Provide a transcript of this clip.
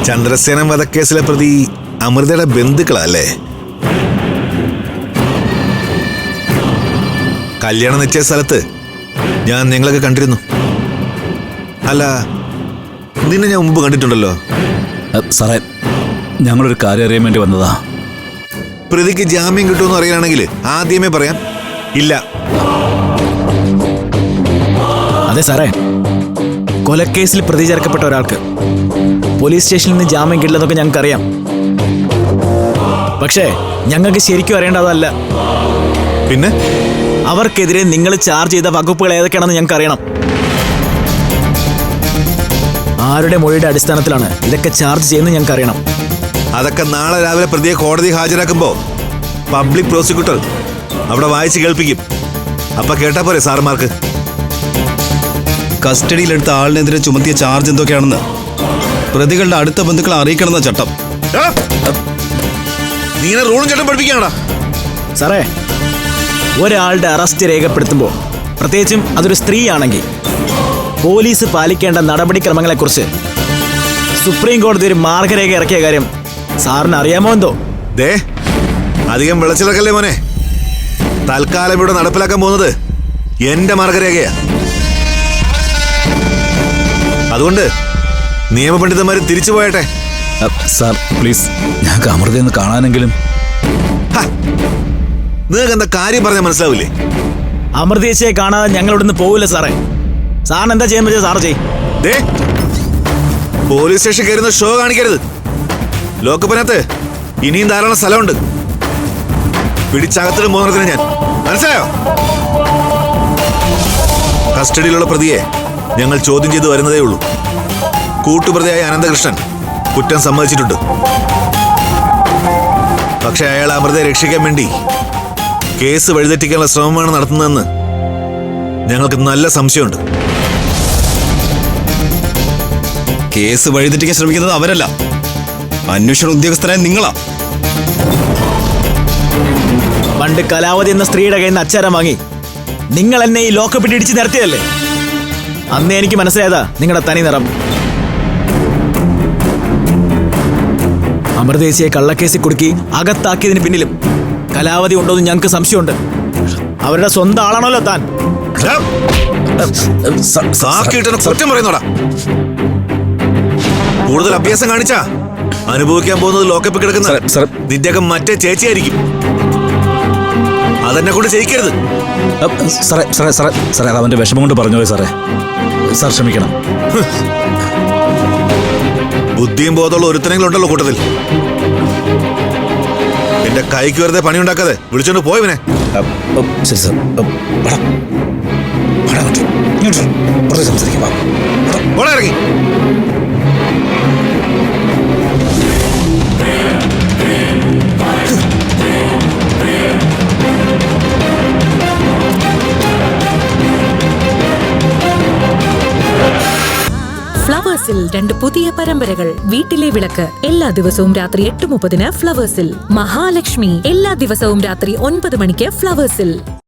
ചന്ദ്രസേനൻ വധക്കേസിലെ പ്രതി അമൃതയുടെ ബന്ധുക്കളല്ലേ? കല്യാണം നിശ്ചയ സ്ഥലത്ത് ഞാൻ നിങ്ങളൊക്കെ കണ്ടിരുന്നു. അല്ല, നിന്നെ ഞാൻ മുമ്പ് കണ്ടിട്ടുണ്ടല്ലോ. സാറേ, ഞങ്ങളൊരു കാര്യം അറിയാൻ വേണ്ടി വന്നതാ. പ്രതിക്ക് ജാമ്യം കിട്ടുമെന്ന് അറിയാനാണെങ്കിൽ ആദ്യമേ പറയാം. ഇല്ല. അതെ സാറേ, കൊലക്കേസിൽ പ്രതി ചേർക്കപ്പെട്ട ഒരാൾക്ക് പോലീസ് സ്റ്റേഷനിൽ നിന്ന് ജാമ്യം കിട്ടില്ലെന്നൊക്കെ ഞങ്ങൾക്കറിയാം. പക്ഷേ ഞങ്ങൾക്ക് ശരിക്കും അറിയേണ്ടതല്ല. പിന്നെ അവർക്കെതിരെ നിങ്ങൾ ചാർജ് ചെയ്ത വകുപ്പുകൾ ഏതൊക്കെയാണെന്ന് ഞങ്ങൾക്ക് അറിയണം. ആരുടെ മൊഴിയുടെ അടിസ്ഥാനത്തിലാണ് ഇതൊക്കെ ചാർജ് ചെയ്യുന്നത് ഞങ്ങൾക്ക് അറിയണം. അതൊക്കെ നാളെ രാവിലെ പ്രതിയെ കോടതി ഹാജരാക്കുമ്പോ പബ്ലിക് പ്രോസിക്യൂട്ടർ അവിടെ വായിച്ച് കേൾപ്പിക്കും. അപ്പൊ കേട്ടാ പോരെ സാറുമാർക്ക്? കസ്റ്റഡിയിലെടുത്ത ആളിനെതിരെ ചുമത്തിയ ചാർജ് എന്തൊക്കെയാണെന്ന് പ്രതികളുടെ അടുത്ത ബന്ധുക്കളെ അറിയിക്കണമെന്ന ചട്ടം. നീ റൂളും ചട്ടം പഠിപ്പിക്കാണോ? സാറേ, ഒരാളുടെ അറസ്റ്റ് രേഖപ്പെടുത്തുമ്പോൾ, പ്രത്യേകിച്ചും അതൊരു സ്ത്രീയാണെങ്കിൽ, പോലീസ് പാലിക്കേണ്ട നടപടിക്രമങ്ങളെക്കുറിച്ച് സുപ്രീം കോടതി ഒരു മാർഗരേഖ ഇറക്കിയ കാര്യം സാറിന് അറിയാമോ എന്തോ? ദേ, അധികം വിളച്ചിലക്കല്ലേ മോനെ. തൽക്കാലം ഇവിടെ നടപ്പിലാക്കാൻ പോകുന്നത് എന്റെ മാർഗരേഖയാ. അതുകൊണ്ട് നിയമപണ്ഡിതന്മാര് തിരിച്ചു പോയട്ടെ. സാർ പ്ലീസ്, ഞങ്ങൾക്ക് അമൃതയെന്ന് കാണാനെങ്കിലും. നിങ്ങൾക്ക് എന്താ കാര്യം പറഞ്ഞാൽ മനസ്സിലാവില്ലേ? അമൃതേശയെ കാണാതെ ഞങ്ങൾ ഇവിടുന്ന് പോവില്ല സാറേ. സാറിന് എന്താ ചെയ്യാൻ പറ്റിയ സാറ് ചെയ്യും. ദേ, പോലീസ് സ്റ്റേഷൻ കയറുന്ന ഷോ കാണിക്കരുത്. ലോക്കപ്പിനകത്ത് ഇനിയും ധാരാളം സ്ഥലമുണ്ട്. പിടിച്ചകത്തിലും മൂന്നത്തിന് ഞാൻ. മനസ്സിലായോ? കസ്റ്റഡിയിലുള്ള പ്രതിയെ ഞങ്ങൾ ചോദ്യം ചെയ്ത് വരുന്നതേ ഉള്ളൂ. കൂട്ടുപ്രതിയായ അനന്തകൃഷ്ണൻ കുറ്റം സമ്മതിച്ചിട്ടുണ്ട്. പക്ഷെ അയാൾ അമൃതയെ രക്ഷിക്കാൻ വേണ്ടി കേസ് വഴിതെറ്റിക്കാനുള്ള ശ്രമമാണ് നടത്തുന്നതെന്ന് ഞങ്ങൾക്ക് നല്ല സംശയമുണ്ട്. കേസ് വഴിതെറ്റിക്കാൻ ശ്രമിക്കുന്നത് അവരല്ല, അന്വേഷണ ഉദ്യോഗസ്ഥരായ നിങ്ങളാ. പണ്ട് കലാവതി എന്ന സ്ത്രീയുടെ കയ്യിൽ നിന്ന് അച്ചാരം വാങ്ങി നിങ്ങൾ എന്നെ ഈ ലോക്കപ്പിട്ട് ഇടിച്ച് നിർത്തിയതല്ലേ? അന്നേ എനിക്ക് മനസ്സിലായതാ നിങ്ങളുടെ തനി നിറം. അമൃതേശിയെ കള്ളക്കേസിൽ കുടുക്കി അകത്താക്കിയതിന് പിന്നിലും കലാവതി ഉണ്ടോന്ന് ഞങ്ങൾക്ക് സംശയമുണ്ട്. അവരുടെ സ്വന്തം ആളാണല്ലോ താൻ. കുറ്റം പറയുന്നോടാ. കൂടുതൽ അഭ്യാസം കാണിച്ചാ അനുഭവിക്കാൻ പോകുന്നത് ലോക്കപ്പിൽ കിടക്കുന്ന നിന്റെയൊക്കെ മറ്റേ ചേച്ചിയായിരിക്കും. അതെന്നെ കൊണ്ട് ചെയ്യിക്കരുത്. സാറേ സാറേ സാറേ സാറേ അത് അവൻ്റെ വിഷമം കൊണ്ട് പറഞ്ഞു പോയി സാറേ. സാർ ക്ഷമിക്കണം. ബുദ്ധിയും ബോധമുള്ള ഒരുത്തനെങ്കിലും ഉണ്ടല്ലോ കൂട്ടത്തിൽ. എന്റെ കൈക്ക് വെറുതെ പണിയുണ്ടാക്കാതെ വിളിച്ചോണ്ട് പോയവനെ. ശരി സാർ. സംസാരിക്കാം. ഇറങ്ങി. ഫ്ലവേഴ്സിൽ 2 പുതിയ പരമ്പരകൾ. വീട്ടിലെ വിളക്ക് എല്ലാ ദിവസവും രാത്രി 8:30 ഫ്ലവേഴ്സിൽ. മഹാലക്ഷ്മി എല്ലാ ദിവസവും രാത്രി 9 മണിക്ക് ഫ്ലവേഴ്സിൽ.